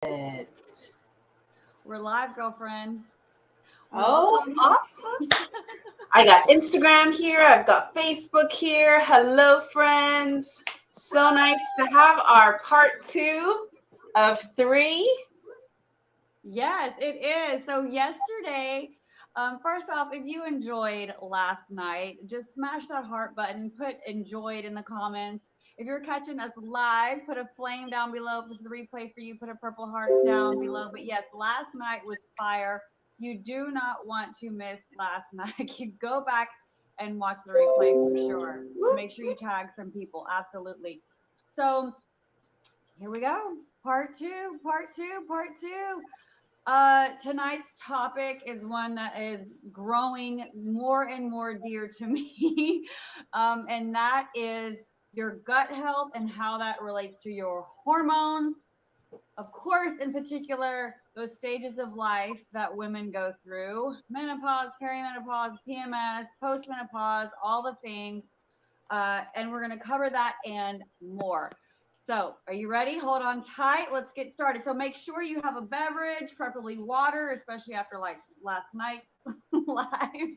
it. We're live, girlfriend. Oh, Welcome. awesome. I got Instagram here. I've got Facebook here. Hello, friends. So nice to have our part 2 of 3. Yes, it is. So, yesterday, first off, if you enjoyed last night, just smash that heart button, put enjoyed in the comments. If you're catching us live, put a flame down below. If this is a replay for you, put a purple heart down below. But yes, last night was fire. You do not want to miss last night. You go back and watch the replay for sure. Make sure you tag some people. Absolutely. So, here we go. Part two, part two, part two. Tonight's topic is one that is growing more and more dear to me, and that is your gut health and how that relates to your hormones. Of course, in particular, those stages of life that women go through: menopause, perimenopause, PMS, postmenopause, all the things. And we're going to cover that and more. So, are you ready? Hold on tight. Let's get started. So, make sure you have a beverage, preferably water, especially after like last night's live.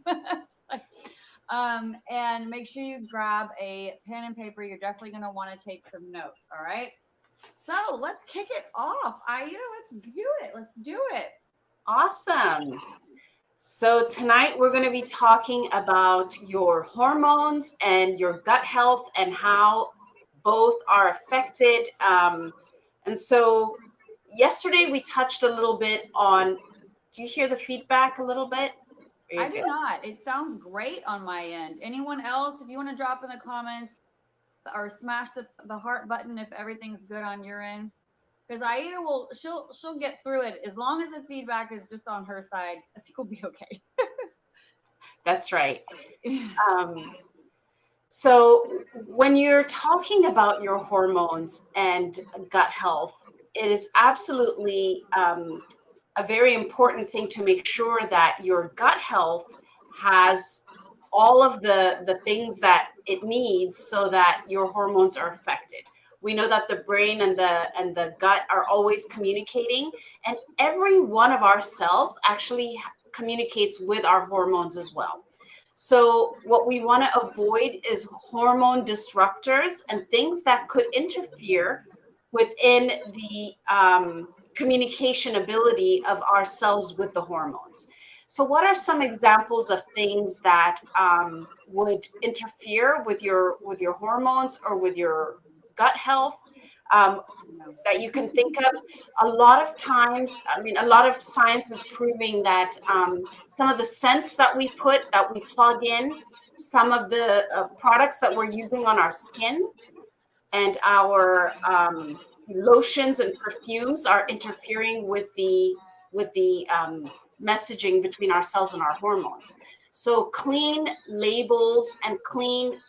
And make sure you grab a pen and paper. You're definitely going to want to take some notes. All right. So, let's kick it off. Aida, let's do it. Let's do it. Awesome. So tonight we're going to be talking about your hormones and your gut health and how both are affected. And so yesterday we touched a little bit on, do you hear the feedback a little bit? I do not. It sounds great on my end. Anyone else, if you want to drop in the comments or smash the heart button if everything's good on your end. Because Aida will, she'll get through it as long as the feedback is just on her side. I think we'll be okay. That's right. So when you're talking about your hormones and gut health, it is absolutely a very important thing to make sure that your gut health has all of the things that it needs so that your hormones are affected. We know that the brain and the gut are always communicating, and every one of our cells actually communicates with our hormones as well. So what we want to avoid is hormone disruptors and things that could interfere within the communication ability of our cells with the hormones. So what are some examples of things that would interfere with your hormones or with your gut health that you can think of? A lot of times, a lot of science is proving that some of the scents that we plug in, some of the products that we're using on our skin and our lotions and perfumes are interfering with the messaging between our cells and our hormones. So clean labels and clean,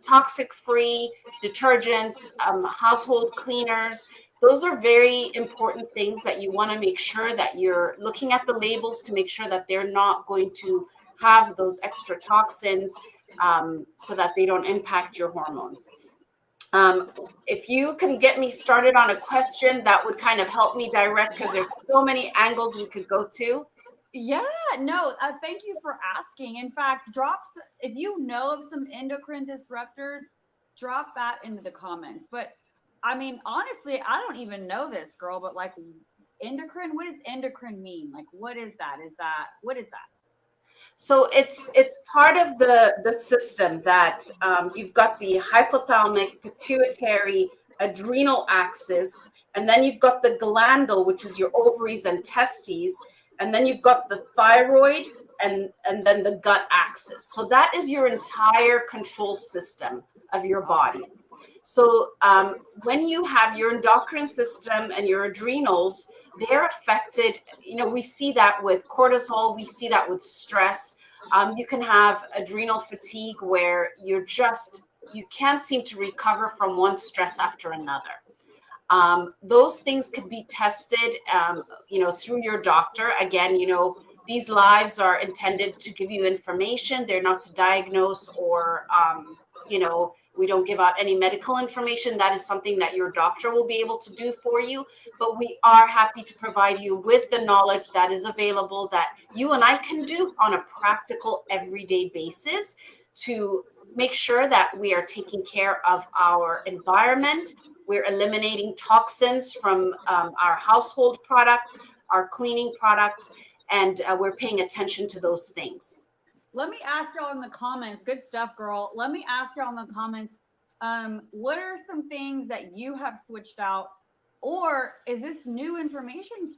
toxic-free detergents, household cleaners, those are very important things that you want to make sure that you're looking at the labels to make sure that they're not going to have those extra toxins, so that they don't impact your hormones. If you can get me started on a question, that would kind of help me direct, because there's so many angles we could go to. Yeah, no, thank you for asking. In fact, if you know of some endocrine disruptors, drop that into the comments. But I mean, honestly, I don't even know this, girl, but like endocrine, what does endocrine mean? Like, what is that? What is that? So it's part of the system that you've got the hypothalamic, pituitary, adrenal axis, and then you've got the glandule, which is your ovaries and testes, and then you've got the thyroid, and then the gut axis. So that is your entire control system of your body. So when you have your endocrine system and your adrenals, they're affected. We see that with cortisol, we see that with stress. You can have adrenal fatigue where you can't seem to recover from one stress after another. Those things could be tested, through your doctor. Again, these lives are intended to give you information. They're not to diagnose or, we don't give out any medical information. That is something that your doctor will be able to do for you. but we are happy to provide you with the knowledge that is available that you and I can do on a practical everyday basis to make sure that we are taking care of our environment. We're eliminating toxins from our household products, our cleaning products, and we're paying attention to those things. Let me ask y'all in the comments. Good stuff, girl. Let me ask y'all in the comments. What are some things that you have switched out, or is this new information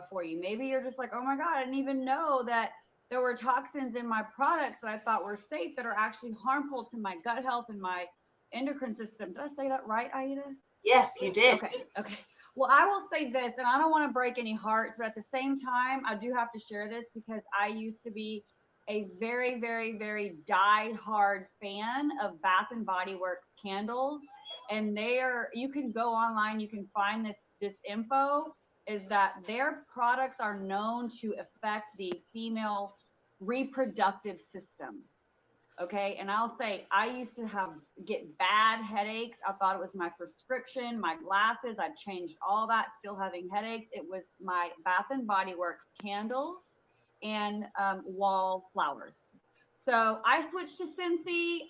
for you? Maybe you're just like, oh my god, I didn't even know that there were toxins in my products that I thought were safe that are actually harmful to my gut health and my endocrine system. Did I say that right, Aida? Yes, you did. Okay. Okay. Well, I will say this, and I don't want to break any hearts, but at the same time, I do have to share this because I used to be a very, very, very die-hard fan of Bath and Body Works candles, and they are. You can go online, you can find this info. Is that their products are known to affect the female reproductive system. Okay. And I'll say I used to get bad headaches. I thought it was my prescription, my glasses. I changed all that, still having headaches. It was my Bath and Body Works candles and wallflowers. So I switched to Scentsy.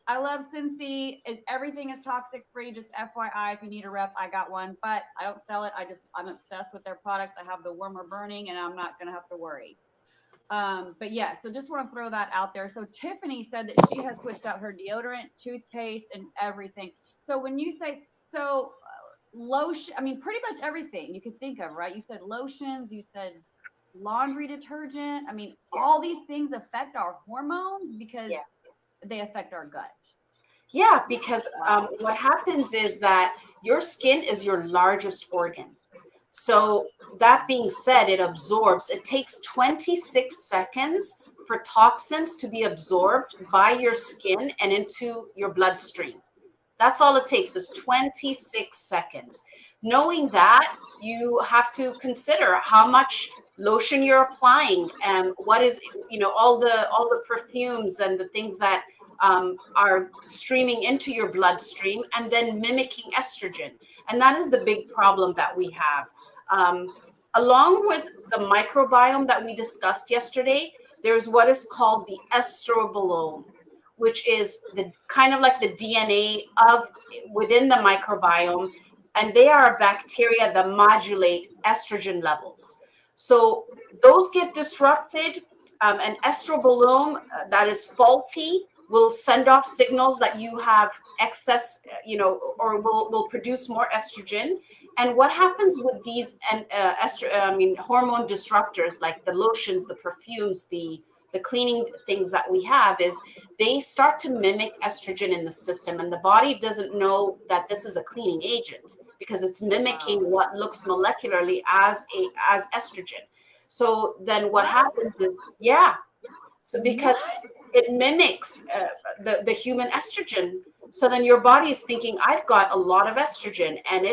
I love Scentsy. Everything is toxic free. Just FYI, if you need a rep, I got one, but I don't sell it. I'm obsessed with their products. I have the warmer burning, and I'm not gonna have to worry. But yeah, so just want to throw that out there. So Tiffany said that she has switched out her deodorant, toothpaste, and everything. So when you say lotion, I mean pretty much everything you could think of, right? You said lotions, you said laundry detergent. I mean, all these things affect our hormones because they affect our gut. Yeah, because what happens is that your skin is your largest organ. So that being said, it takes 26 seconds for toxins to be absorbed by your skin and into your bloodstream. That's all it takes is 26 seconds. Knowing that, you have to consider how much lotion you're applying and what is, all the perfumes and the things that are streaming into your bloodstream and then mimicking estrogen. And that is the big problem that we have. Along with the microbiome that we discussed yesterday, there's what is called the estrobolome, which is the kind of like the DNA of within the microbiome, and they are bacteria that modulate estrogen levels. So those get disrupted. An estrobolome that is faulty will send off signals that you have excess, or will produce more estrogen. And what happens with these hormone disruptors like the lotions, the perfumes, the cleaning things that we have is they start to mimic estrogen in the system, and the body doesn't know that this is a cleaning agent because it's mimicking what looks molecularly as estrogen. So then what happens is, so because it mimics the human estrogen. So then your body is thinking, I've got a lot of estrogen, and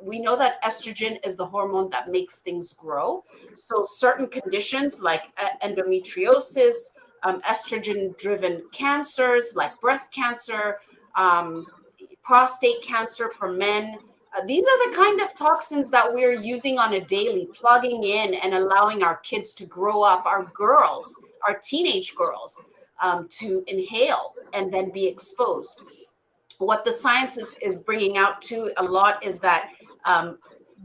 we know that estrogen is the hormone that makes things grow. So certain conditions like endometriosis, estrogen-driven cancers like breast cancer, prostate cancer for men. These are the kind of toxins that we're using on a daily, plugging in and allowing our kids to grow up, our girls, our teenage girls, to inhale and then be exposed. What the science is bringing out to a lot is that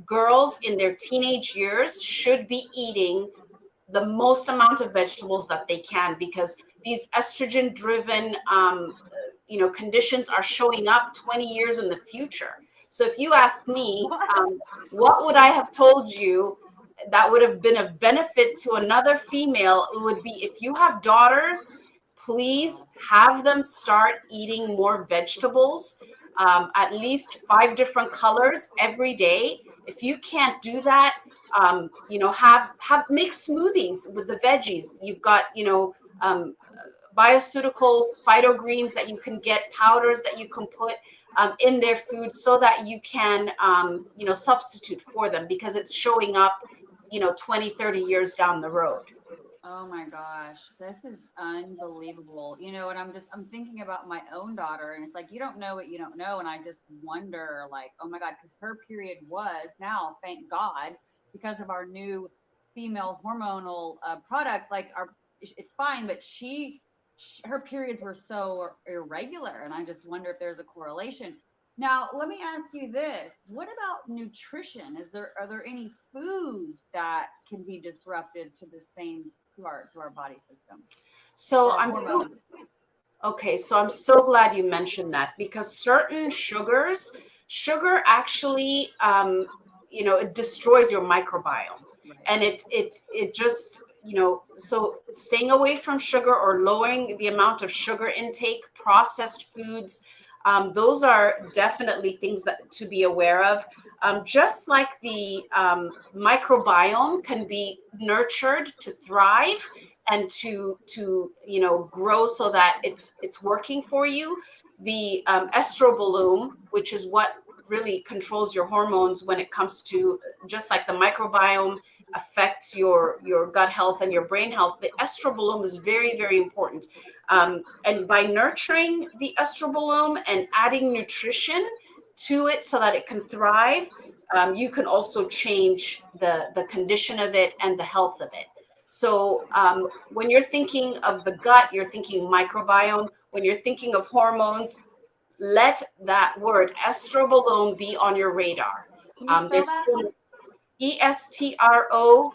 girls in their teenage years should be eating the most amount of vegetables that they can, because these estrogen driven conditions are showing up 20 years in the future. So if you ask me, what would I have told you that would have been of benefit to another female? It would be, if you have daughters, please have them start eating more vegetables, at least 5 different colors every day. If you can't do that, make smoothies with the veggies. You've got, bioceuticals, phyto greens that you can get, powders that you can put in their food so that you can, substitute for them, because it's showing up, 20, 30 years down the road. Oh my gosh, this is unbelievable. And I'm thinking about my own daughter, and it's like, you don't know what you don't know. And I just wonder, like, oh my God, because her period was now, thank God, because of our new female hormonal product, like, it's fine, but her periods were so irregular. And I just wonder if there's a correlation. Now, let me ask you this. What about nutrition? Are there any foods that can be disrupted to the same to our body system So or I'm so hormones? Okay, so I'm so glad you mentioned that because certain sugar actually, it destroys your microbiome, Right. and it just, so staying away from sugar or lowering the amount of sugar intake, processed foods, those are definitely things that to be aware of. Just like the microbiome can be nurtured to thrive and to grow so that it's working for you. The estrobolome, which is what really controls your hormones when it comes to, just like the microbiome affects your gut health and your brain health, the estrobolome is very, very important. And by nurturing the estrobolome and adding nutrition to it so that it can thrive, you can also change the condition of it and the health of it. So when you're thinking of the gut, you're thinking microbiome. When you're thinking of hormones, let that word estrobolome be on your radar. Can you spell There's that? so ESTROBOLOME.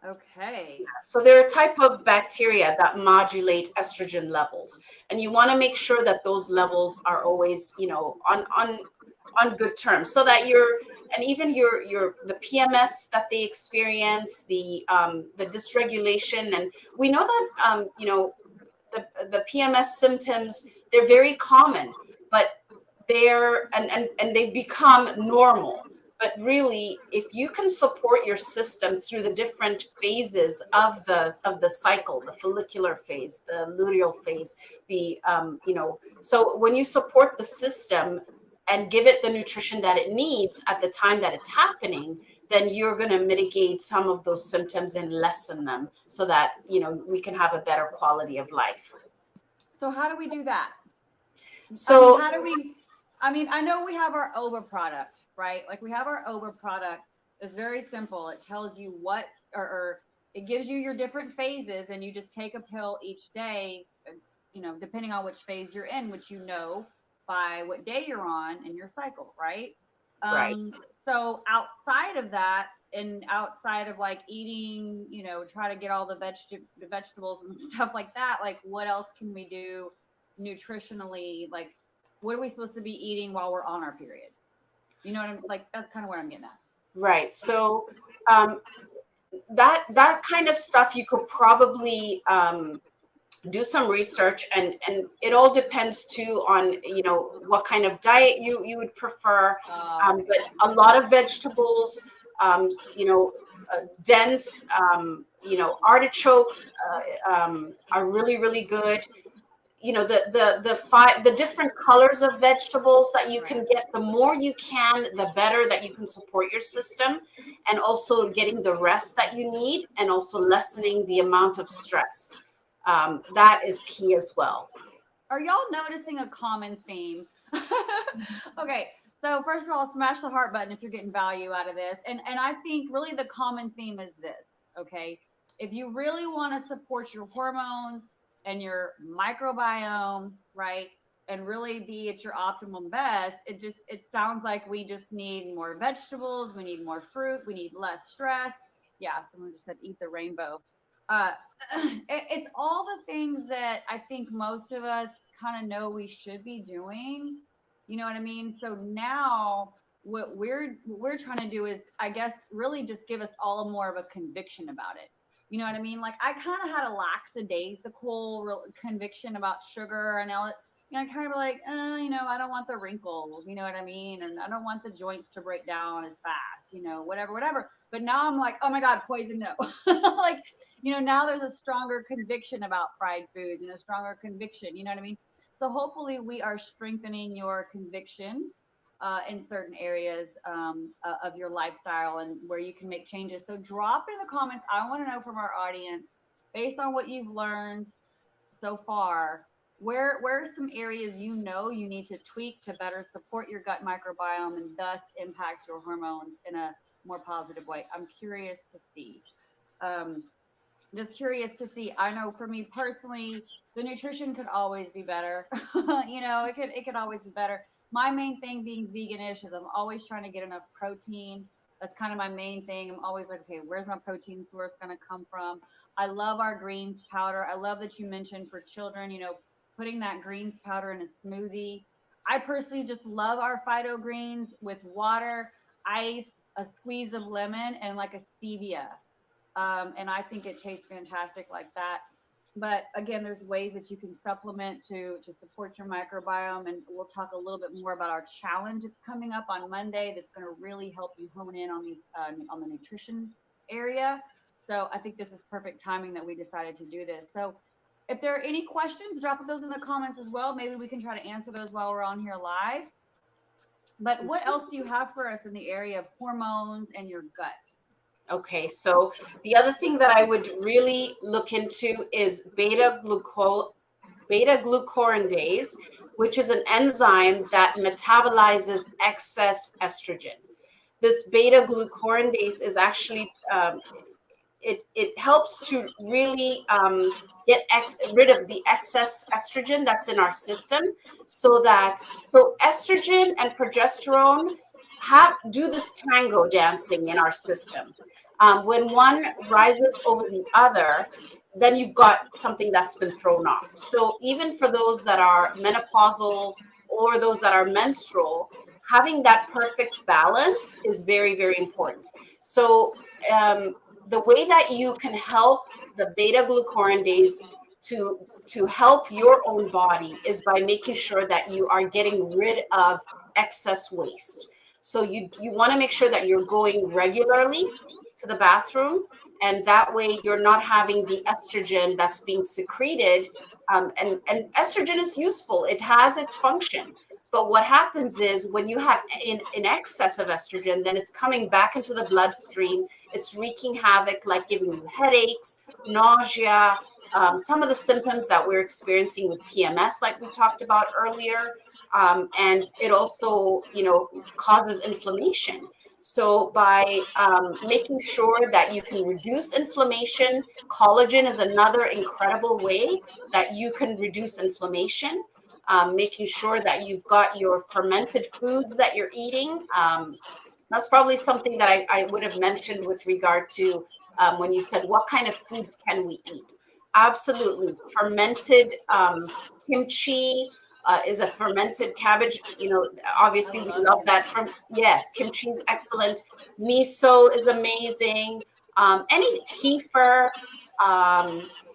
Okay. So they're a type of bacteria that modulate estrogen levels, and you want to make sure that those levels are always, on good terms, so that and even the PMS that they experience, the dysregulation, and we know that the PMS symptoms, they're very common, but and they've become normal. But really, if you can support your system through the different phases of the cycle, the follicular phase, the luteal phase, so when you support the system and give it the nutrition that it needs at the time that it's happening, then you're going to mitigate some of those symptoms and lessen them so that, we can have a better quality of life. So how do we do that? I mean, So, how do we? I mean, I know we have our OVA product, right? Like we have our OVA product. It's very simple. It tells you what, or it gives you your different phases, and you just take a pill each day. Depending on which phase you're in, which by what day you're on in your cycle, right? right. So outside of that, and outside of like eating, try to get all the vegetables and stuff like that. Like, what else can we do nutritionally? Like, what are we supposed to be eating while we're on our period? You know what I'm like? That's kind of what I'm getting at. Right. So, um, that kind of stuff you could probably do some research, and it all depends too on what kind of diet you would prefer. Okay. But a lot of vegetables, um, you know dense, artichokes are really, really good. The different colors of vegetables that you Right. can get, the more you can, the better that you can support your system, and also getting the rest that you need, and also lessening the amount of stress. That is key as well. Are y'all noticing a common theme? Okay, so first of all, smash the heart button if you're getting value out of this. And I think really the common theme is this, okay? If you really want to support your hormones and your microbiome, right? And really be at your optimum best, it sounds like we just need more vegetables, we need more fruit, we need less stress. Yeah, someone just said eat the rainbow. Uh, it's all the things that I think most of us kind of know we should be doing. You know what I mean? So now what we're trying to do is, I guess, really just give us all more of a conviction about it. You know what I mean? Like I kind of had a lackadaisical conviction about sugar, and now kind of like, I don't want the wrinkles. You know what I mean? And I don't want the joints to break down as fast. Whatever, whatever. But now I'm like, oh my god, poison no. Like, now there's a stronger conviction about fried foods and a stronger conviction. You know what I mean? So hopefully we are strengthening your conviction in certain areas of your lifestyle and where you can make changes. So drop in the comments. I want to know from our audience, based on what you've learned so far, where are some areas you know you need to tweak to better support your gut microbiome and thus impact your hormones in a more positive way? I'm curious to see. Um, just curious to see. I know for me personally, the nutrition could always be better. It could always be better. My main thing being veganish is I'm always trying to get enough protein. That's kind of my main thing. I'm always like, okay, where's my protein source going to come from? I love our greens powder. I love that you mentioned for children, putting that greens powder in a smoothie. I personally just love our phyto greens with water, ice, a squeeze of lemon, and like a stevia, and I think it tastes fantastic like that. But again, there's ways that you can supplement to support your microbiome, and we'll talk a little bit more about our challenge that's coming up on Monday. That's going to really help you hone in on these on the nutrition area. So I think this is perfect timing that we decided to do this. So if there are any questions, drop those in the comments as well. Maybe we can try to answer those while we're on here live. But what else do you have for us in the area of hormones and your gut? Okay, so the other thing that I would really look into is beta glucuronidase, which is an enzyme that metabolizes excess estrogen. This beta glucuronidase is actually it helps to really get rid of the excess estrogen that's in our system, so estrogen and progesterone do this tango dancing in our system. When one rises over the other, then you've got something that's been thrown off. So even for those that are menopausal or those that are menstrual, having that perfect balance is very, very important. So the way that you can help the beta glucuronidase to help your own body is by making sure that you are getting rid of excess waste. So you want to make sure that you're going regularly to the bathroom, and that way you're not having the estrogen that's being secreted. And estrogen is useful; it has its function. But what happens is when you have in excess of estrogen, then it's coming back into the bloodstream. It's wreaking havoc, like giving you headaches, nausea, some of the symptoms that we're experiencing with PMS, like we talked about earlier. And it also, causes inflammation. So by making sure that you can reduce inflammation, collagen is another incredible way that you can reduce inflammation. Making sure that you've got your fermented foods that you're eating. That's probably something that I would have mentioned with regard to when you said, what kind of foods can we eat? Absolutely. Fermented kimchi is a fermented cabbage. Obviously we love that yes, kimchi is excellent. Miso is amazing. Any kefir,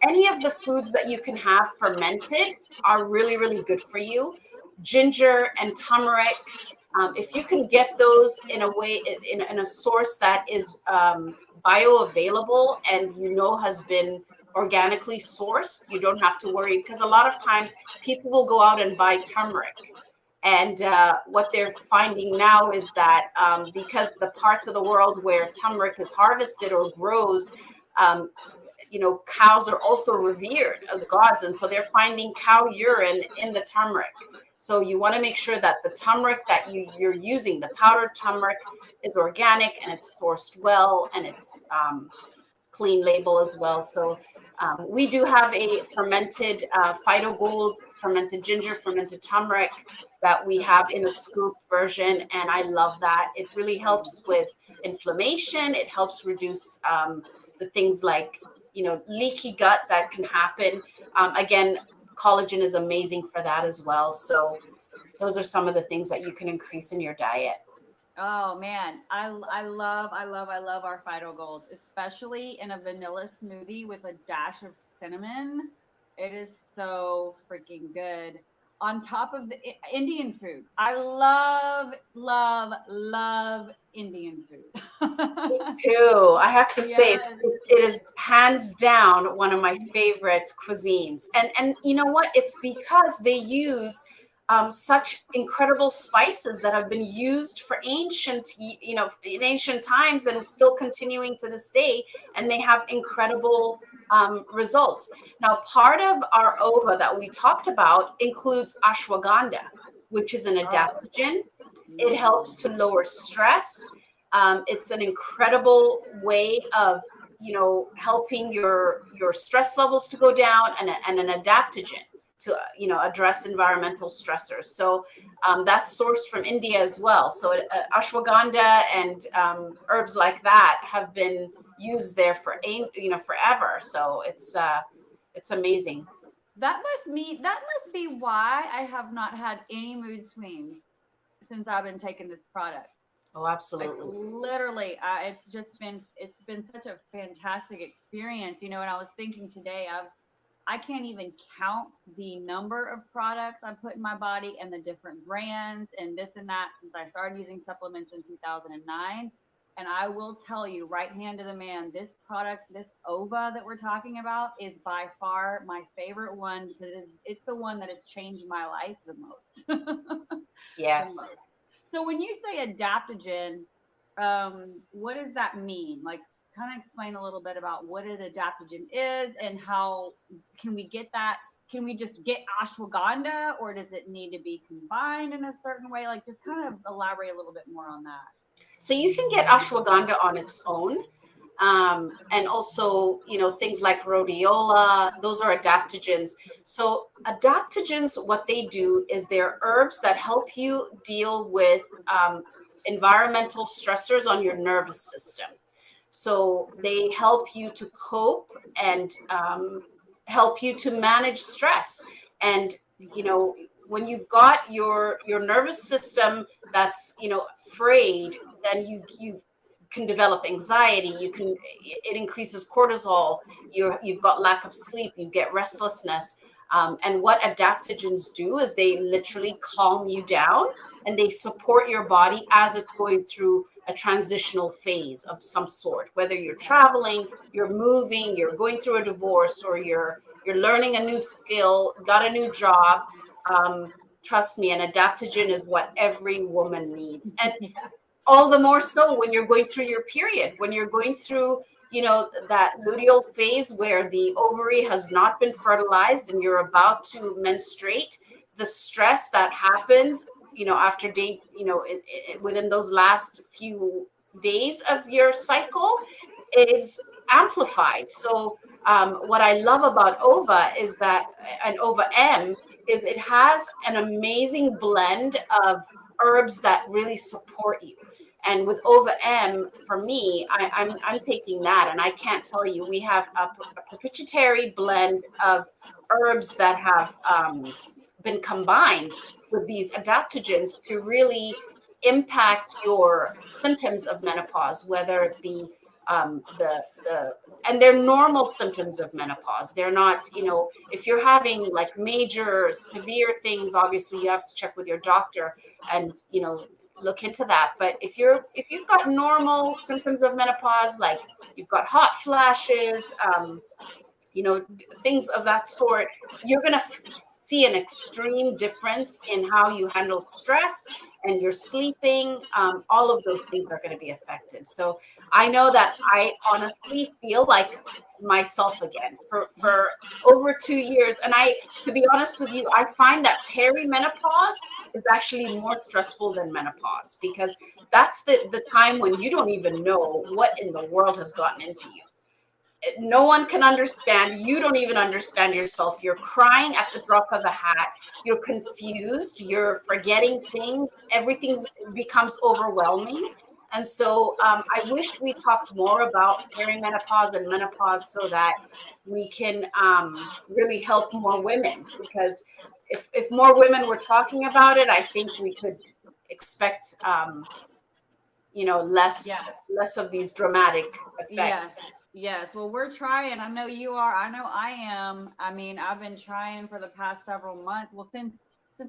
any of the foods that you can have fermented are really, really good for you. Ginger and turmeric, if you can get those in a way, in a source that is bioavailable and has been organically sourced, you don't have to worry, because a lot of times people will go out and buy turmeric. And what they're finding now is that because the parts of the world where turmeric is harvested or grows, cows are also revered as gods. And so they're finding cow urine in the turmeric. So you want to make sure that the turmeric that you're using, the powdered turmeric, is organic and it's sourced well, and it's clean label as well. So we do have a fermented Phyto Gold, fermented ginger, fermented turmeric that we have in a scoop version. And I love that. It really helps with inflammation. It helps reduce the things like, leaky gut that can happen. Again, collagen is amazing for that as well. So those are some of the things that you can increase in your diet. Oh man, I love our Phyto Gold, especially in a vanilla smoothie with a dash of cinnamon. It is so freaking good. On top of the Indian food, I love Indian food. Me too. I have to say, Yes. it is hands down one of my favorite cuisines. And you know what? It's because they use such incredible spices that have been used for in ancient times and still continuing to this day, and they have incredible results. Now, part of our ova that we talked about includes ashwagandha, which is an adaptogen. It helps to lower stress. It's an incredible way of helping your stress levels to go down, and an adaptogen to address environmental stressors. So that's sourced from India as well. So ashwagandha and herbs like that have been used there for forever. So it's amazing. That must be why I have not had any mood swings since I've been taking this product. Oh, Like absolutely. literally, it's been such a fantastic experience, you know. And I was thinking today, I can't even count the number of products I put in my body and the different brands and this and that since I started using supplements in 2009. And I will tell you, right hand to the man, this product, this OVA that we're talking about, is by far my favorite one because it's the one that has changed my life the most. The Yes. most. So when you say adaptogen, what does that mean? Like, kind of explain a little bit about what an adaptogen is and how can we get that? Can we just get ashwagandha, or does it need to be combined in a certain way? Like, just kind of elaborate a little bit more on that. So you can get ashwagandha on its own. And also, things like rhodiola, those are adaptogens. So adaptogens, what they do is they're herbs that help you deal with environmental stressors on your nervous system. So they help you to cope and help you to manage stress. And when you've got your nervous system that's frayed, then you can develop anxiety. It increases cortisol. You've got lack of sleep. You get restlessness. And what adaptogens do is they literally calm you down, and they support your body as it's going through a transitional phase of some sort. Whether you're traveling, you're moving, you're going through a divorce, or you're learning a new skill, got a new job. Trust me, an adaptogen is what every woman needs. And all the more so when you're going through your period, when you're going through that luteal phase where the ovary has not been fertilized and you're about to menstruate. The stress that happens after day within those last few days of your cycle is amplified. So what I love about ova is that, and ova M, is it has an amazing blend of herbs that really support you. And with ova M, for me, I'm taking that, and I can't tell you, we have a propitiatory blend of herbs that have been combined with these adaptogens to really impact your symptoms of menopause, whether it be the and they're normal symptoms of menopause. They're not, if you're having like major severe things, obviously you have to check with your doctor and look into that. But if you've got normal symptoms of menopause, like you've got hot flashes, things of that sort, you're going to see an extreme difference in how you handle stress and your sleeping. All of those things are going to be affected. So I know that I honestly feel like myself again for over 2 years. And to be honest with you, I find that perimenopause is actually more stressful than menopause, because that's the time when you don't even know what in the world has gotten into you. No one can understand. You don't even understand yourself. You're crying at the drop of a hat. You're confused. You're forgetting things. Everything becomes overwhelming. And so I wish we talked more about perimenopause and menopause so that we can really help more women. Because if more women were talking about it, I think we could expect less Yeah. less of these dramatic effects. Yes. Yes. Well, we're trying. I know you are. I know I am. I mean, I've been trying for the past several months. Well, since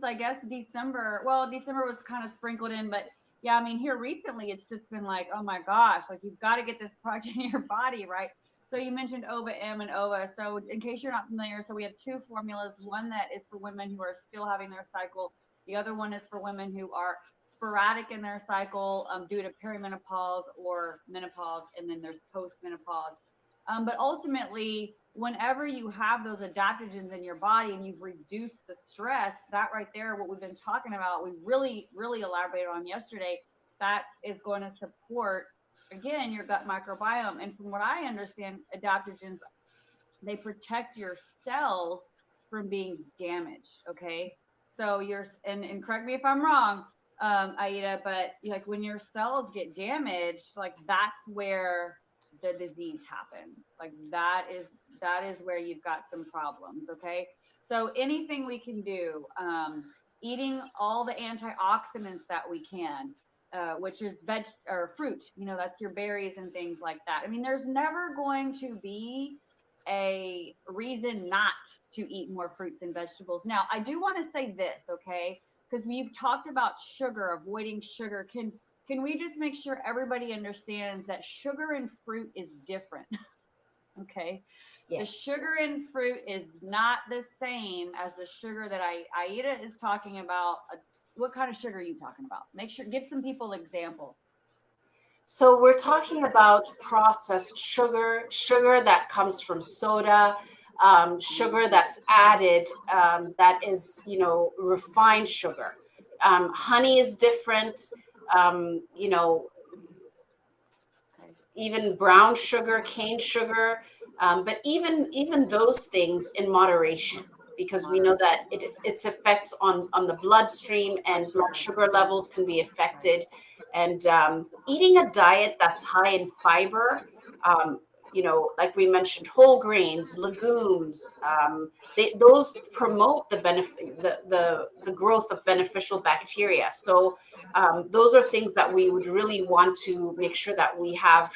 I guess December. Well, December was kind of sprinkled in, but yeah, I mean, here recently it's just been like, oh my gosh, like you've got to get this project in your body, right? So you mentioned OVA M and OVA. So in case you're not familiar, so we have two formulas. One that is for women who are still having their cycle, The other one is for women who are sporadic in their cycle due to perimenopause or menopause, and then there's postmenopause. But ultimately, whenever you have those adaptogens in your body and you've reduced the stress, that right there, what we've been talking about, we really, really elaborated on yesterday, that is going to support, again, your gut microbiome. And from what I understand, adaptogens, they protect your cells from being damaged. Okay. So and correct me if I'm wrong, Aida, but like when your cells get damaged, like that's where the disease happens. Like that is where you've got some problems. Okay. So anything we can do, eating all the antioxidants that we can, which is veg or fruit, that's your berries and things like that. I mean, there's never going to be a reason not to eat more fruits and vegetables. Now, I do want to say this, okay? Because we've talked about sugar, avoiding sugar. Can we just make sure everybody understands that sugar and fruit is different? Okay. The Yes. sugar in fruit is not the same as the sugar that Aida is talking about. What kind of sugar are you talking about? Give some people examples. So we're talking about processed sugar, sugar that comes from soda, sugar that's added, that is, refined sugar. Honey is different. Um, you know, Okay. even brown sugar, cane sugar, but even those things in moderation, because we know that its effects on the bloodstream and blood sugar levels can be affected. And eating a diet that's high in fiber, like we mentioned, whole grains, legumes, those promote the growth of beneficial bacteria. So those are things that we would really want to make sure that we have.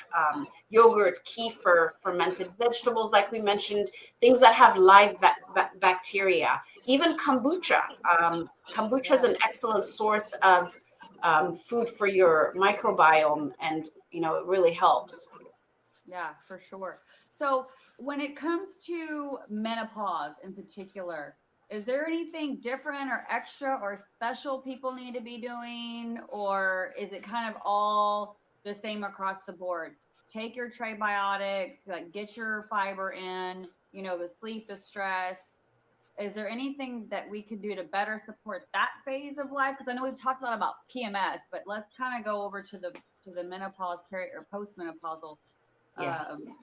Yogurt, kefir, fermented vegetables, like we mentioned, things that have live bacteria, even kombucha. Kombucha is Yeah. an excellent source of food for your microbiome, and it really helps. Yeah, for sure. So when it comes to menopause in particular, is there anything different or extra or special people need to be doing, or is it kind of all the same across the board? Take your prebiotics, like get your fiber in, the sleep, the stress. Is there anything that we could do to better support that phase of life? Because I know we've talked a lot about PMS, but let's kind of go over to the menopause period or postmenopausal um, Yes.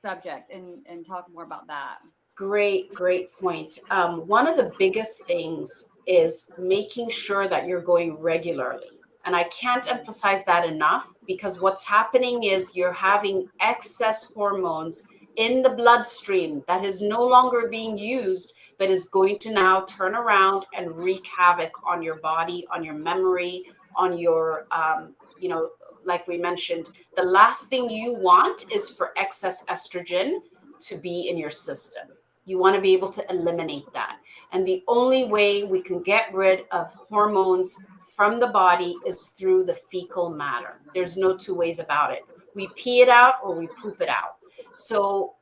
subject and talk more about that. Great point. One of the biggest things is making sure that you're going regularly. And I can't emphasize that enough, because what's happening is you're having excess hormones in the bloodstream that is no longer being used, but is going to now turn around and wreak havoc on your body, on your memory, on your, like we mentioned, the last thing you want is for excess estrogen to be in your system. You want to be able to eliminate that. And the only way we can get rid of hormones from the body is through the fecal matter. There's no two ways about it. We pee it out or we poop it out. So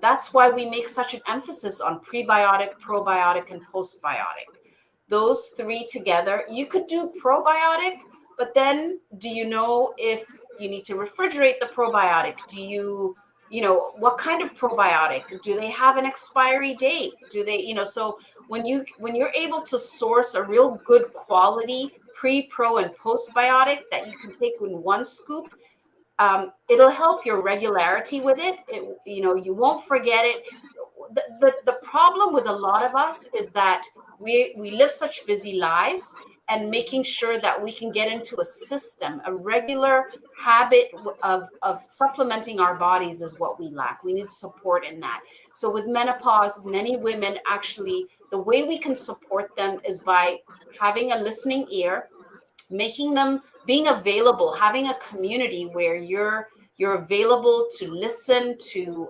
that's why we make such an emphasis on prebiotic, probiotic, and postbiotic. Those three together. You could do probiotic, but then do you know if you need to refrigerate the probiotic? What kind of probiotic? Do they have an expiry date? Do they, so when you're able to source a real good quality pre, pro, and postbiotic that you can take in one scoop, it'll help your regularity with it. You won't forget it. The problem with a lot of us is that we live such busy lives, and making sure that we can get into a system, a regular habit of supplementing our bodies is what we lack. We need support in that. So with menopause, many women actually, the way we can support them is by having a listening ear, making them, being available, having a community where you're available to listen to,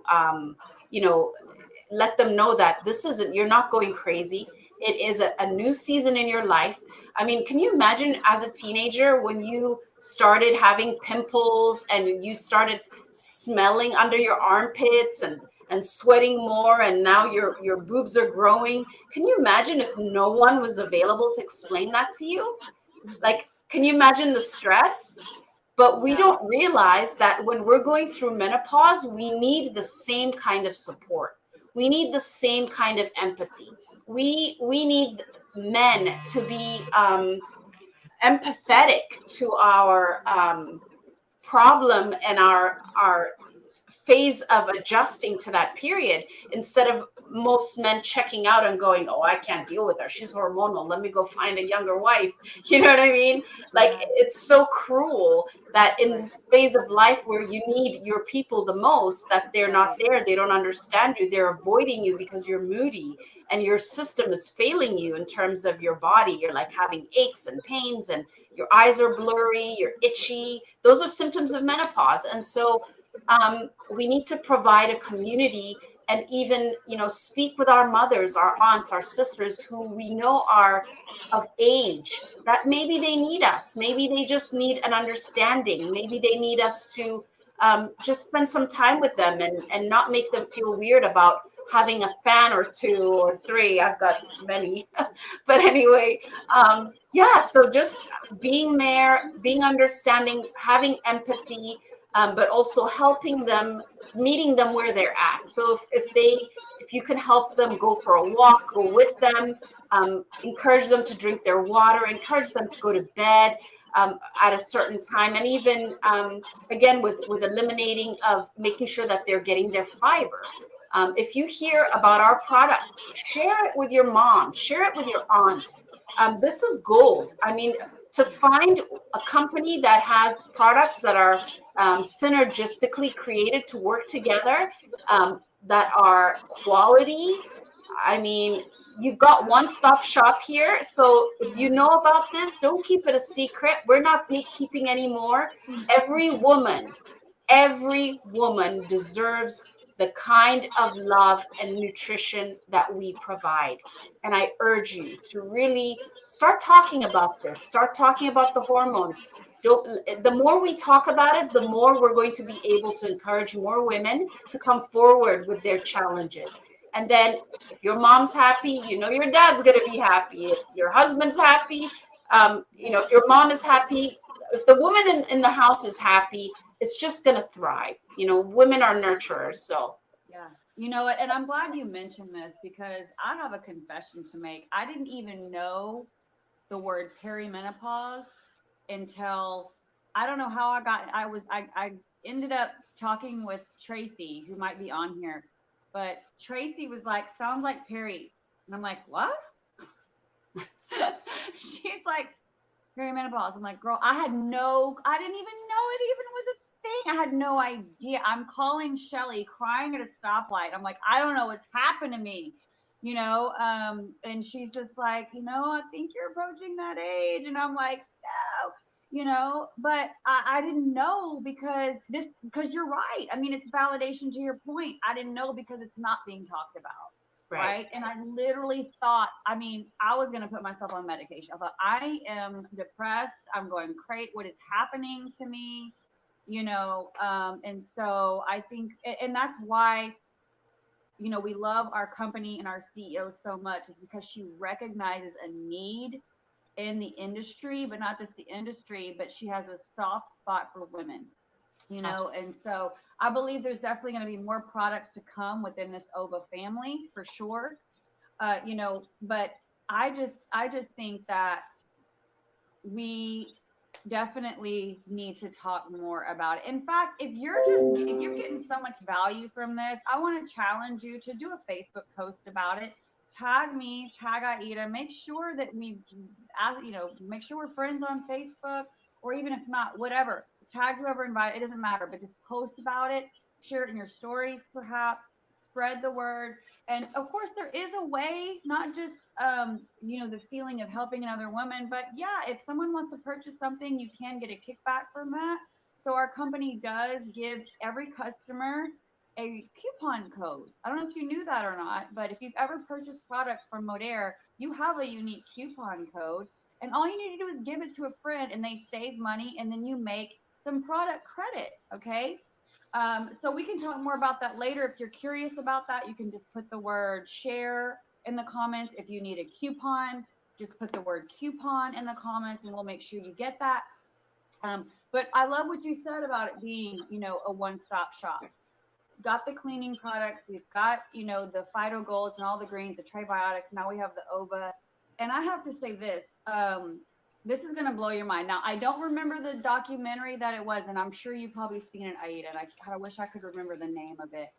let them know that this isn't, you're not going crazy. It is a new season in your life. I mean, can you imagine as a teenager when you started having pimples and you started smelling under your armpits, and and sweating more, and now your boobs are growing. Can you imagine if no one was available to explain that to you? Like, can you imagine the stress? But we Yeah. don't realize that when we're going through menopause, we need the same kind of support. We need the same kind of empathy. We need men to be empathetic to our problem and our phase of adjusting to that period, instead of most men checking out and going, oh, I can't deal with her, she's hormonal, let me go find a younger wife. You know what I mean? Like, Yeah. it's so cruel that in Right. this phase of life where you need your people the most, that they're not Right. there, they don't understand you, they're avoiding you because you're moody and your system is failing you in terms of your body. You're like having aches and pains, and your eyes are blurry, you're itchy. Those are symptoms of menopause. And so we need to provide a community, and even, speak with our mothers, our aunts, our sisters who we know are of age, that maybe they need us. Maybe they just need an understanding. Maybe they need us to just spend some time with them, and not make them feel weird about having a fan or two or three. I've got many. But anyway, yeah, so just being there, being understanding, having empathy, but also helping them, meeting them where they're at. So if you can help them go for a walk, go with them, encourage them to drink their water, encourage them to go to bed at a certain time, and even again with eliminating of making sure that they're getting their fiber. If you hear about our products, share it with your mom, share it with your aunt. This is gold. I mean, to find a company that has products that are synergistically created to work together, that are quality. I mean, you've got one-stop shop here. So if you know about this, don't keep it a secret. We're not gatekeeping anymore. Every woman, every woman deserves the kind of love and nutrition that we provide. And I urge you to really start talking about this. Start talking about the hormones. Don't, the more we talk about it, the more we're going to be able to encourage more women to come forward with their challenges. And then if your mom's happy, your dad's going to be happy. If your husband's happy, if your mom is happy, if the woman in the house is happy, it's just going to thrive. Women are nurturers. So, Yeah. You know what? And I'm glad you mentioned this because I have a confession to make. I didn't even know the word perimenopause until I don't know how I ended up talking with Tracy, who might be on here, but Tracy was like, sounds like Perry. And I'm like, what? She's like, perimenopause. I'm like, girl, I didn't even know it even was a thing. I had no idea. I'm calling Shelly crying at a stoplight. I'm like, I don't know what's happened to me, and she's just like, I think you're approaching that age. And I'm like, no, but I didn't know because you're right. I mean, it's validation to your point. I didn't know because it's not being talked about. right. Right. And I literally thought, I mean, I was going to put myself on medication. I thought, I am depressed. I'm going crazy. What is happening to me? And so I think, and that's why, we love our company and our CEO so much is because she recognizes a need in the industry, but not just the industry, but she has a soft spot for women, Absolutely. and so I believe there's definitely going to be more products to come within this OVA family for sure. But I just think that we definitely need to talk more about it. In fact, if you're getting so much value from this, I want to challenge you to do a Facebook post about it. Tag me, tag Aida. Make sure that make sure we're friends on Facebook, or even if not, whatever. Tag whoever invited. It doesn't matter, but just post about it. Share it in your stories, perhaps. Spread the word. And of course, there is a way, not just the feeling of helping another woman, but yeah, if someone wants to purchase something, you can get a kickback from that. So our company does give every customer a coupon code. I don't know if you knew that or not, but if you've ever purchased products from Modere, you have a unique coupon code. And all you need to do is give it to a friend and they save money and then you make some product credit. Okay. So we can talk more about that later. If you're curious about that, you can just put the word share in the comments. If you need a coupon, just put the word coupon in the comments and we'll make sure you get that. But I love what you said about it being, a one-stop shop. Got the cleaning products, we've got, the phyto golds and all the greens, the prebiotics. Now we have the ova. And I have to say this, this is going to blow your mind. Now, I don't remember the documentary that it was, and I'm sure you've probably seen it, Aida, and I kind of wish I could remember the name of it.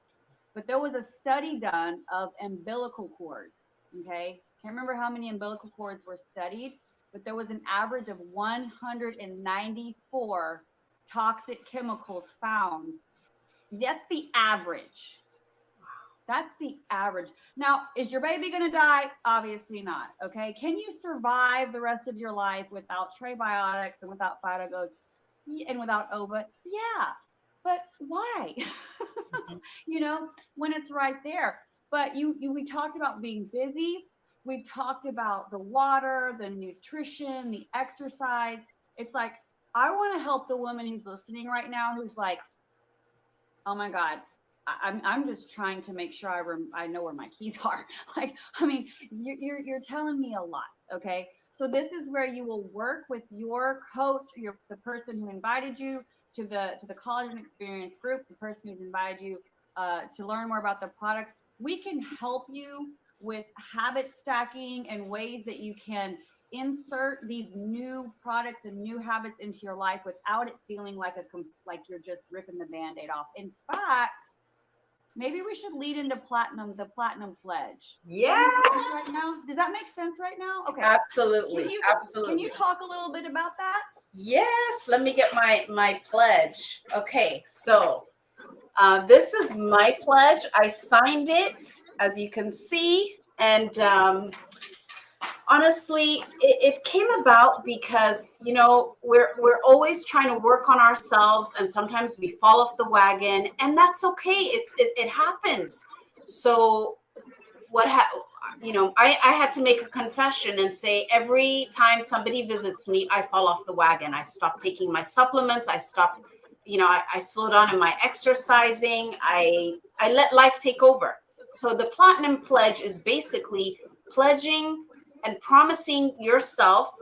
But there was a study done of umbilical cords. Okay. Can't remember how many umbilical cords were studied, but there was an average of 194 toxic chemicals found. That's the average. That's the average. Now, is your baby going to die? Obviously not. Okay. Can you survive the rest of your life without prebiotics and without phytogogues and without ova? Yeah. But why? When it's right there. But we talked about being busy. We talked about the water, the nutrition, the exercise. It's like, I want to help the woman who's listening right now who's like, oh my God, I'm just trying to make sure I know where my keys are. Like, I mean, you're telling me a lot. Okay. So this is where you will work with your coach, the person who invited you to the college and experience group, the person who's invited you to learn more about the products. We can help you with habit stacking and ways that you can insert these new products and new habits into your life without it feeling like you're just ripping the band-aid off. In fact, maybe we should lead into the platinum pledge. Yeah. Does that make sense right now? Does that make sense right now? Okay. Absolutely. Can you talk a little bit about that? Yes. Let me get my pledge. Okay. So this is my pledge. I signed it, as you can see, and honestly, it came about because we're always trying to work on ourselves, and sometimes we fall off the wagon, and that's okay. It happens. So I had to make a confession and say every time somebody visits me, I fall off the wagon. I stop taking my supplements. I stop. I slow down in my exercising. I let life take over. So the platinum pledge is basically pledging and promising yourself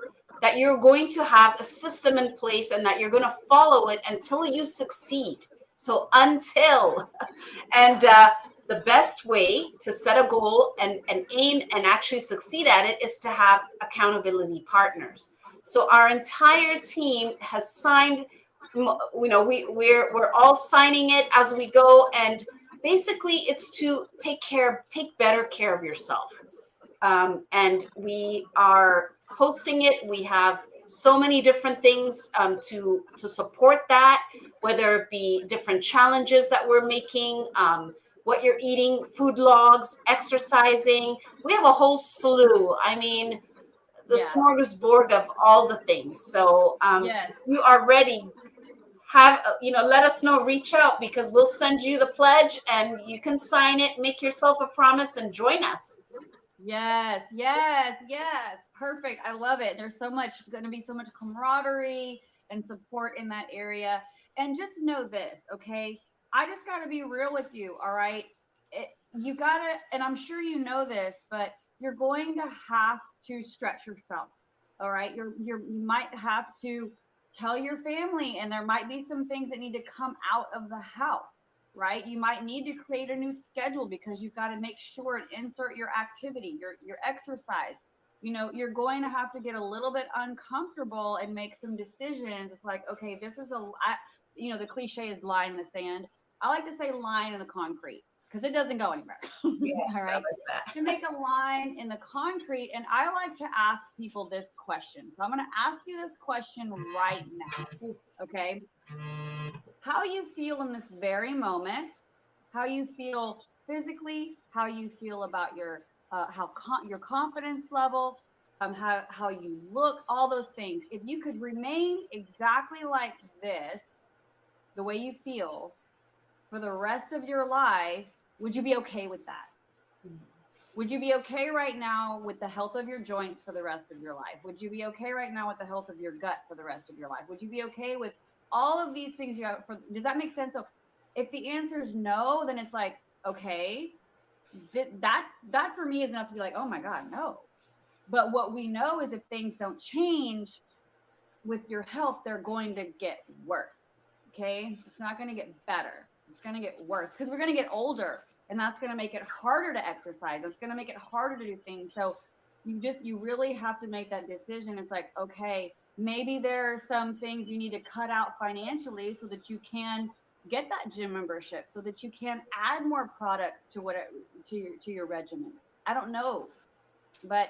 that you're going to have a system in place and that you're going to follow it until you succeed. So and the best way to set a goal and aim and actually succeed at it is to have accountability partners. So our entire team has signed. We're all signing it as we go, and basically it's to take better care of yourself. And we are posting it. We have so many different things to support that, whether it be different challenges that we're making, what you're eating, food logs, exercising. We have a whole slew. I mean, the smorgasbord of all the things. So you are ready. Let us know, reach out, because we'll send you the pledge and you can sign it, make yourself a promise, and join us. Yes. Perfect. I love it. There's going to be so much camaraderie and support in that area. And just know this, okay? I just got to be real with you, all right? You got to, and I'm sure you know this, but you're going to have to stretch yourself, all right? You might have to tell your family, and there might be some things that need to come out of the house, right? You might need to create a new schedule because you've got to make sure and insert your activity, your exercise. You're going to have to get a little bit uncomfortable and make some decisions. It's like, okay, this is the cliche is line in the sand. I like to say line in the concrete because it doesn't go anywhere. Yes, All right. I like that. To make a line in the concrete. And I like to ask people this question. So I'm going to ask you this question right now. Okay. How you feel in this very moment, how you feel physically, how you feel about your your confidence level, how you look, all those things. If you could remain exactly like this, the way you feel for the rest of your life, would you be okay with that? Would you be okay right now with the health of your joints for the rest of your life? Would you be okay right now with the health of your gut for the rest of your life? Would you be okay with all of these things does that make sense? So If the answer is no, then it's like, okay, that for me is enough to be like, oh my God, no. But what we know is if things don't change with your health, they're going to get worse. Okay. It's not going to get better. It's going to get worse because we're going to get older, and that's going to make it harder to exercise. It's going to make it harder to do things. So you really have to make that decision. It's like, okay, maybe there are some things you need to cut out financially so that you can get that gym membership, so that you can add more products to your regimen. I don't know, but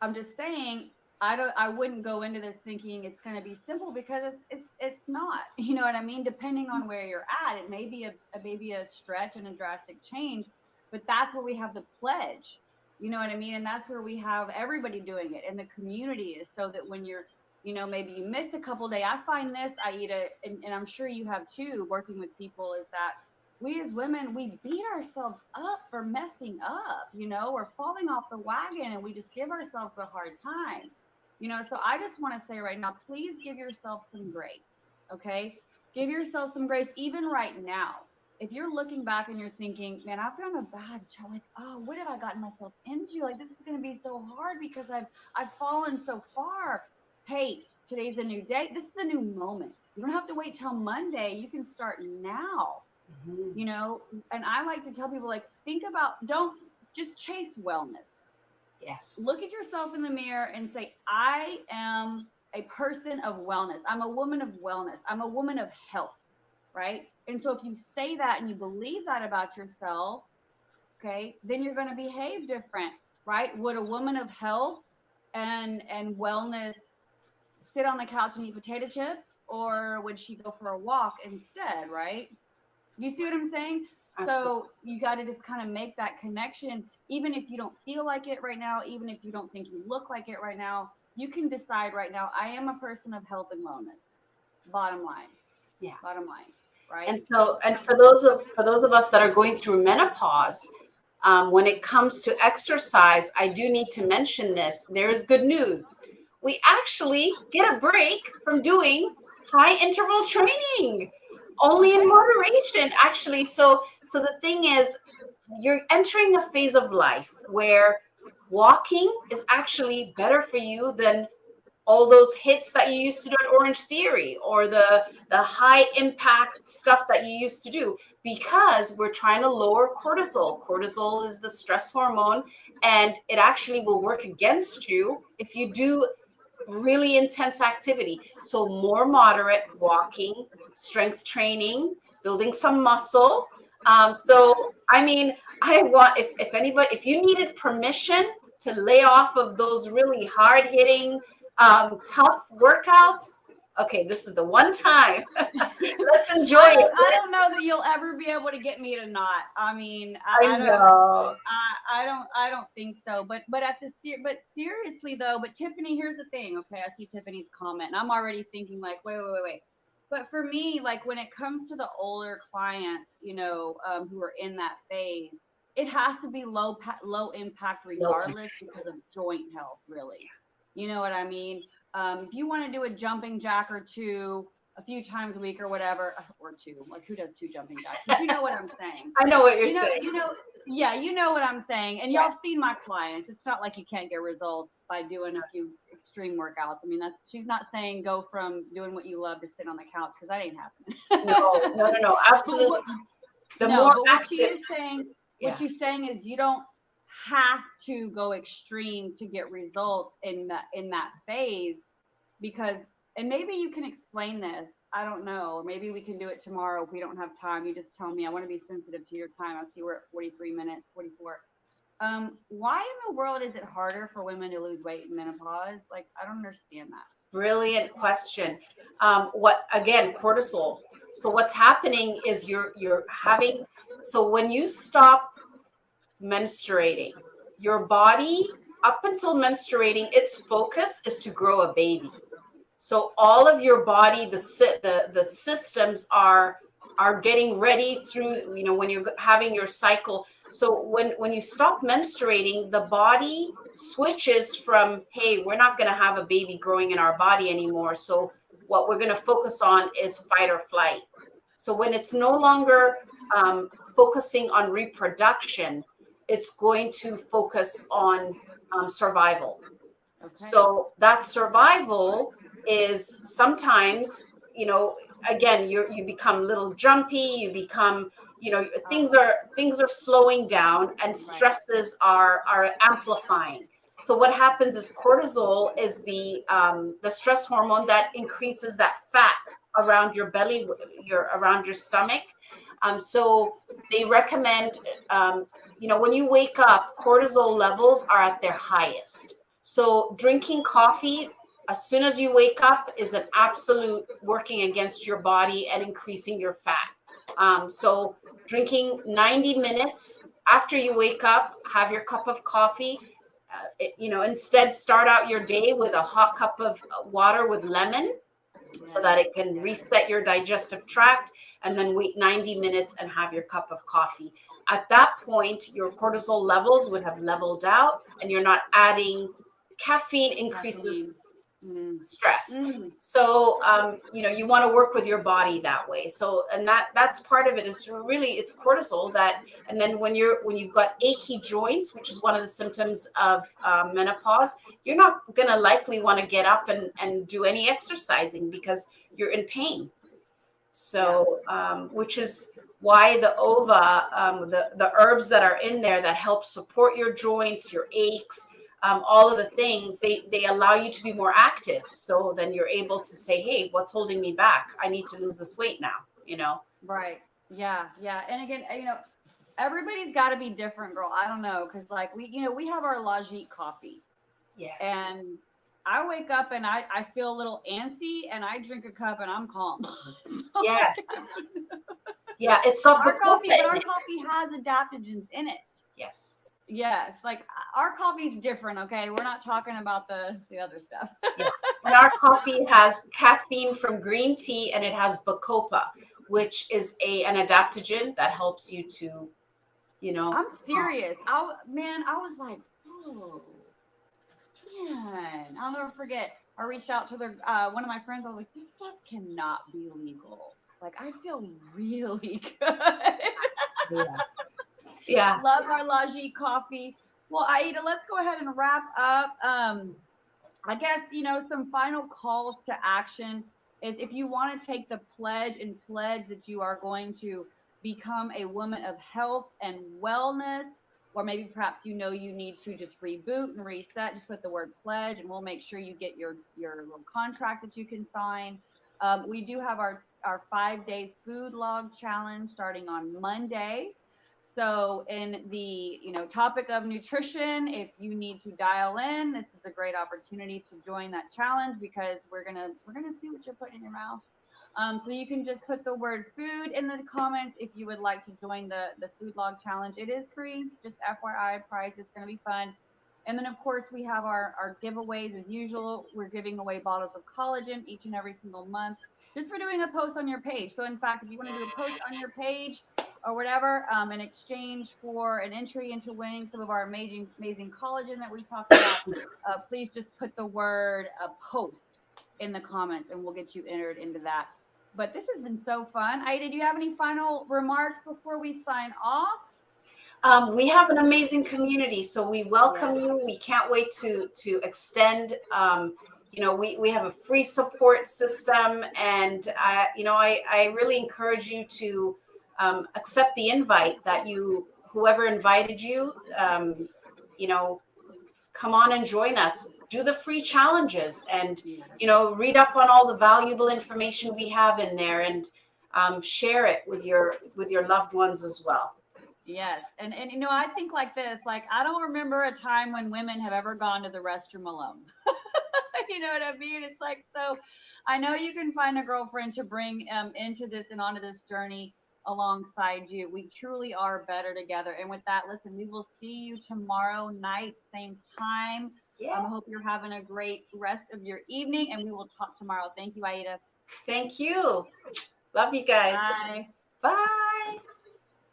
I'm just saying, I wouldn't go into this thinking it's going to be simple, because it's not. You know what I mean? Depending on where you're at, it may be a stretch and a drastic change, but that's where we have the pledge. You know what I mean? And that's where we have everybody doing it, and the community is, so that when you're, maybe you missed a couple days. I find this, Aida, and I'm sure you have too, working with people, is that we as women, we beat ourselves up for messing up, we're falling off the wagon, and we just give ourselves a hard time. So I just want to say right now, please give yourself some grace. Okay. Give yourself some grace, even right now. If you're looking back and you're thinking, man, I've done a bad job, like, oh, what have I gotten myself into? Like, this is going to be so hard because I've fallen so far. Hey, today's a new day. This is a new moment. You don't have to wait till Monday. You can start now. Mhm. And I like to tell people, like, think about, don't just chase wellness. Yes. Look at yourself in the mirror and say, I am a person of wellness. I'm a woman of wellness. I'm a woman of health, right? And so if you say that and you believe that about yourself, okay, then you're going to behave different, right? Would a woman of health and wellness sit on the couch and eat potato chips, or would she go for a walk instead, right? You see what I'm saying? Absolutely. So you got to just kind of make that connection. Even if you don't feel like it right now, even if you don't think you look like it right now, you can decide right now, I am a person of health and wellness. Bottom line. Yeah. Bottom line. Right? And so, and for those of us that are going through menopause, when it comes to exercise, I do need to mention this. There's good news. We actually get a break from doing high interval training, only in Okay. moderation, actually. So the thing is, you're entering a phase of life where walking is actually better for you than all those hits that you used to do at Orange Theory, or the high impact stuff that you used to do, because we're trying to lower cortisol. Cortisol is the stress hormone, and it actually will work against you if you do really intense activity. So more moderate walking, strength training, building some muscle. Yeah. So I mean, I want, if anybody, if you needed permission to lay off of those really hard hitting, tough workouts, okay, this is the one time. Let's enjoy it. I don't know that you'll ever be able to get me to not. I mean, I I don't. know. I don't think so. But seriously though, but Tiffany, here's the thing. Okay, I see Tiffany's comment, and I'm already thinking like, wait. But for me, like when it comes to the older clients, who are in that phase, it has to be low impact No. regardless, because of joint health, really. You know what I mean? If you want to do a jumping jack or two a few times a week or whatever, or two, like who does two jumping jacks? But you know what I'm saying. I know what you're You know, saying. you know, yeah, you know what I'm saying. And y'all have seen my clients. It's not like you can't get results by doing a few extreme workouts. I mean, she's not saying go from doing what you love to sit on the couch, because that ain't happening. No, But absolutely. what, The no, more but active, what yeah. she's saying is you don't have to go extreme to get results in that phase, because, and maybe you can explain this. I don't know. Or maybe we can do it tomorrow if we don't have time. You just tell me. I want to be sensitive to your time. I see we're at 43 minutes, 44. Why in the world is it harder for women to lose weight in menopause? Like, I don't understand that. Brilliant question. What again? Cortisol. So what's happening is you're having. So when you stop menstruating, your body, up until menstruating, its focus is to grow a baby. So all of your body, the systems are getting ready through, when you're having your cycle. So when you stop menstruating, the body switches from, hey, we're not going to have a baby growing in our body anymore. So what we're going to focus on is fight or flight. So when it's no longer focusing on reproduction, it's going to focus on survival. Okay. So that survival is sometimes, again, you become a little jumpy, you become, things are slowing down, and Right. stresses are amplifying. So what happens is cortisol is the stress hormone that increases that fat around your belly, around your stomach. So they recommend, when you wake up, cortisol levels are at their highest. So drinking coffee as soon as you wake up is an absolute working against your body and increasing your fat. So drinking 90 minutes after you wake up, have your cup of coffee. Instead start out your day with a hot cup of water with lemon, so Yes. that it can Yes. reset your digestive tract, and then wait 90 minutes and have your cup of coffee. At that point, your cortisol levels would have leveled out, and you're not adding caffeine. Increases Caffeine. Mm. stress. Mm. So you want to work with your body that way. So, and that's part of it, is really it's cortisol that. And then when you've got achy joints, which is one of the symptoms of menopause, you're not going to likely want to get up and do any exercising because you're in pain. Yeah. So, which is why the ova, the herbs that are in there that help support your joints, your aches, all of the things, they allow you to be more active. So then you're able to say, hey, what's holding me back? I need to lose this weight now. Right. Yeah. Yeah. And again, everybody's got to be different, girl. I don't know, because like we have our Lagique coffee, Yes. and I wake up and I feel a little antsy, and I drink a cup and I'm calm. Yes. Yeah. It's got Our bacopa coffee, but in our it. coffee has adaptogens in it. Yes. Yes, like our coffee's different. Okay, we're not talking about the other stuff. Yeah. And our coffee has caffeine from green tea, and it has bacopa, which is an adaptogen that helps you to, I'm serious. I was like, oh man, I'll never forget. I reached out to one of my friends. I was like, this stuff cannot be legal. Like, I feel really good. yeah. Yeah. Love our Laji coffee. Well, Aida, let's go ahead and wrap up. I guess, some final calls to action is if you want to take the pledge and pledge that you are going to become a woman of health and wellness, or maybe perhaps you need to just reboot and reset, just put the word pledge and we'll make sure you get your little contract that you can sign. We do have our 5 day food log challenge starting on Monday. So in the topic of nutrition, if you need to dial in, this is a great opportunity to join that challenge because we're gonna see what you're putting in your mouth. So you can just put the word food in the comments if you would like to join the food log challenge. It is free, just FYI prize. It's gonna be fun. And then of course we have our giveaways as usual. We're giving away bottles of collagen each and every single month just for doing a post on your page. So in fact, if you want to do a post on your page or whatever, in exchange for an entry into winning some of our amazing collagen that we talked about, please just put the word post in the comments and we'll get you entered into that. But this has been so fun. Aida, do you have any final remarks before we sign off? We have an amazing community, so we welcome Yes. you. We can't wait to extend. We have a free support system, and I really encourage you to accept the invite that whoever invited you, you know, come on and join us. Do the free challenges, and read up on all the valuable information we have in there, and share it with your loved ones as well. Yes. And I think like this, like I don't remember a time when women have ever gone to the restroom alone. You know what I mean? It's like, so I know you can find a girlfriend to bring into this and onto this journey alongside you. We truly are better together. And with that, listen, we will see you tomorrow night, same time. Yeah. I hope you're having a great rest of your evening and we will talk tomorrow. Thank you, Aida. Thank you. Love you guys. Bye. Bye.